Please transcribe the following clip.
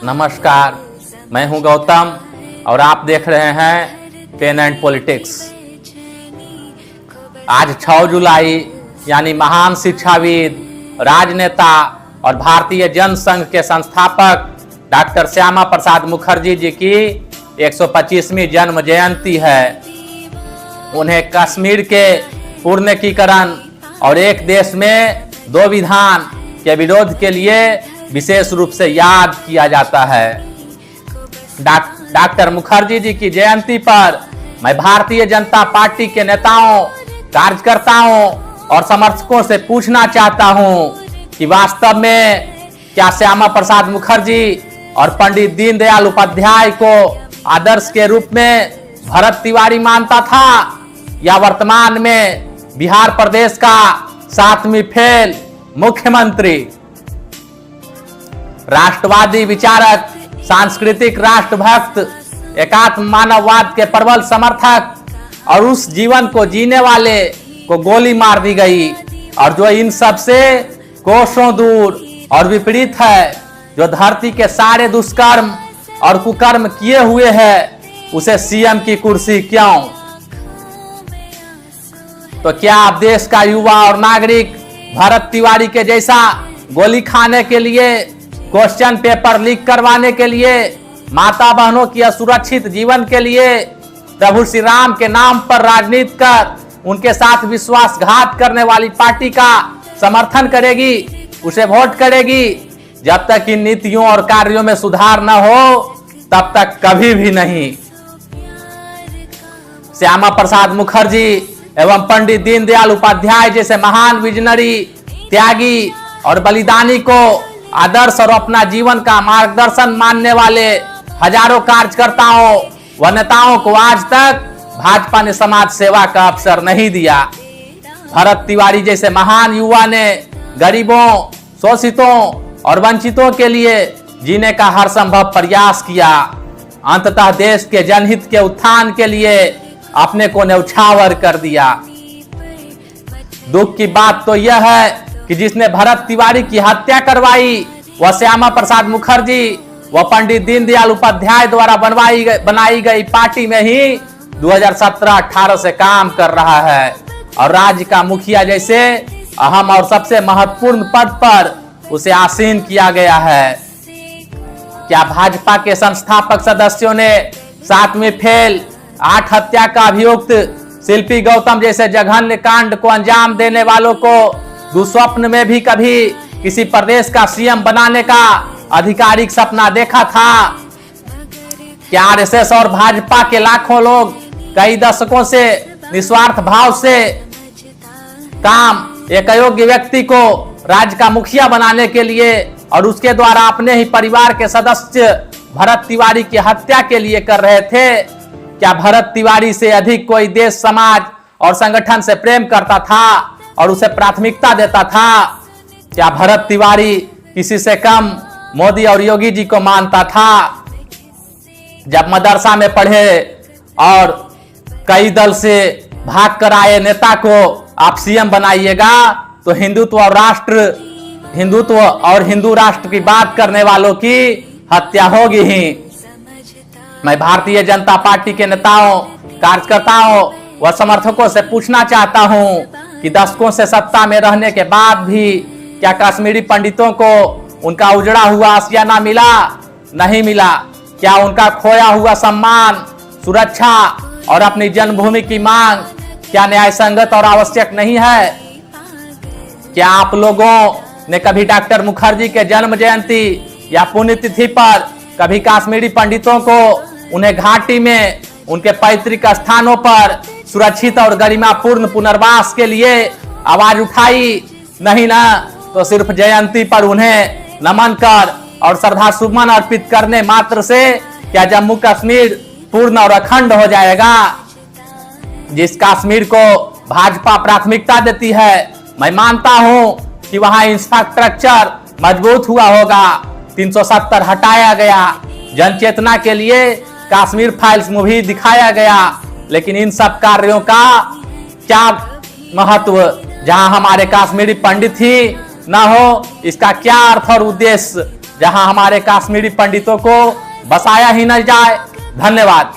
नमस्कार, मैं हूं गौतम और आप देख रहे हैं पेन एंड पॉलिटिक्स। आज 6 जुलाई यानी महान शिक्षाविद, राजनेता और भारतीय जनसंघ के संस्थापक डॉक्टर श्यामा प्रसाद मुखर्जी जी की 125वीं जन्म जयंती है। उन्हें कश्मीर के पूर्णकीकरण और एक देश में 2 विधान के विरोध के लिए विशेष रूप से याद किया जाता है। डॉक्टर मुखर्जी जी की जयंती पर मैं भारतीय जनता पार्टी के नेताओं, कार्यकर्ताओं और समर्थकों से पूछना चाहता हूं कि वास्तव में क्या श्यामा प्रसाद मुखर्जी और पंडित दीनदयाल उपाध्याय को आदर्श के रूप में भरत तिवारी मानता था, या वर्तमान में बिहार प्रदेश का 7वीं फेल मुख्यमंत्री? राष्ट्रवादी विचारक, सांस्कृतिक राष्ट्रभक्त, एकात्म मानववाद के प्रबल समर्थक और उस जीवन को जीने वाले को गोली मार दी गई, और जो इन सब से कोसों दूर और विपरीत है, जो धरती के सारे दुष्कर्म और कुकर्म किए हुए है, उसे सीएम की कुर्सी क्यों? तो क्या आप देश का युवा और नागरिक भरत तिवारी के जैसा गोली खाने के लिए, क्वेश्चन पेपर लीक करवाने के लिए, माता बहनों की असुरक्षित जीवन के लिए प्रभु श्री राम के नाम पर राजनीति कर उनके साथ विश्वासघात करने वाली पार्टी का समर्थन करेगी, उसे वोट करेगी? जब तक इन नीतियों और कार्यों में सुधार न हो, तब तक कभी भी नहीं। श्यामा प्रसाद मुखर्जी एवं पंडित दीनदयाल उपाध्याय जैसे महान विजनरी, त्यागी और बलिदानी को आदर्श और अपना जीवन का मार्गदर्शन मानने वाले हजारों कार्यकर्ताओं व नेताओं को आज तक भाजपा ने समाज सेवा का अवसर नहीं दिया। भरत तिवारी जैसे महान युवा ने गरीबों, शोषितों और वंचितों के लिए जीने का हर संभव प्रयास किया। अंततः देश के जनहित के उत्थान के लिए अपने को न्यौछावर कर दिया। दुख की बात तो यह है कि जिसने भरत तिवारी की हत्या करवाई, वह श्यामा प्रसाद मुखर्जी व पंडित दीनदयाल उपाध्याय द्वारा बनाई गई पार्टी में ही 2017-18 से काम कर रहा है, और राज्य का मुखिया जैसे अहम और सबसे महत्वपूर्ण पद पर उसे आसीन किया गया है। क्या भाजपा के संस्थापक सदस्यों ने 7वीं फेल, 8 हत्या का अभियुक्त शिल्पी गौतम जैसे जघन्य कांड को अंजाम देने वालों को दुस्वप्न में भी कभी किसी प्रदेश का सीएम बनाने का आधिकारिक सपना देखा था? क्या आरएसएस और भाजपा के लाखों लोग कई दशकों से निस्वार्थ भाव से काम एक अयोग्य व्यक्ति को राज्य का मुखिया बनाने के लिए और उसके द्वारा अपने ही परिवार के सदस्य भरत तिवारी की हत्या के लिए कर रहे थे? क्या भरत तिवारी से अधिक कोई देश, समाज और संगठन से प्रेम करता था और उसे प्राथमिकता देता था? क्या भरत तिवारी किसी से कम मोदी और योगी जी को मानता था? जब मदरसा में पढ़े और कई दल से भाग कर आए नेता को आप सीएम बनाइएगा, तो हिंदुत्व और हिंदू राष्ट्र की बात करने वालों की हत्या होगी ही। मैं भारतीय जनता पार्टी के नेताओं, कार्यकर्ताओं व समर्थकों से पूछना चाहता हूं कि दशकों से सत्ता में रहने के बाद भी क्या कश्मीरी पंडितों को उनका उजड़ा हुआ आशियाना मिला? नहीं मिला। क्या उनका खोया हुआ सम्मान, सुरक्षा और अपनी जन्मभूमि की मांग क्या न्याय संगत और आवश्यक नहीं है? क्या आप लोगों ने कभी डॉक्टर मुखर्जी के जन्म जयंती या पुण्यतिथि पर कभी कश्मीरी पंडितों को उन्हें घाटी में उनके पैतृक स्थानों पर सुरक्षित और गरिमापूर्ण पुनर्वास के लिए आवाज उठाई? नहीं ना। तो सिर्फ जयंती पर उन्हें नमन कर और श्रद्धा सुमन अर्पित करने मात्र से क्या जम्मू कश्मीर पूर्ण और अखंड हो जाएगा? जिस कश्मीर को भाजपा प्राथमिकता देती है, मैं मानता हूं कि वहां इंफ्रास्ट्रक्चर मजबूत हुआ होगा। 370 हटाया गया, जनचेतना के लिए कश्मीर फाइल्स मूवी दिखाया गया, लेकिन इन सब कार्यों का क्या महत्व? जहां हमारे कश्मीरी पंडित ही ना हो, इसका क्या अर्थ और उद्देश्य जहां हमारे कश्मीरी पंडितों को बसाया ही न जाए। धन्यवाद।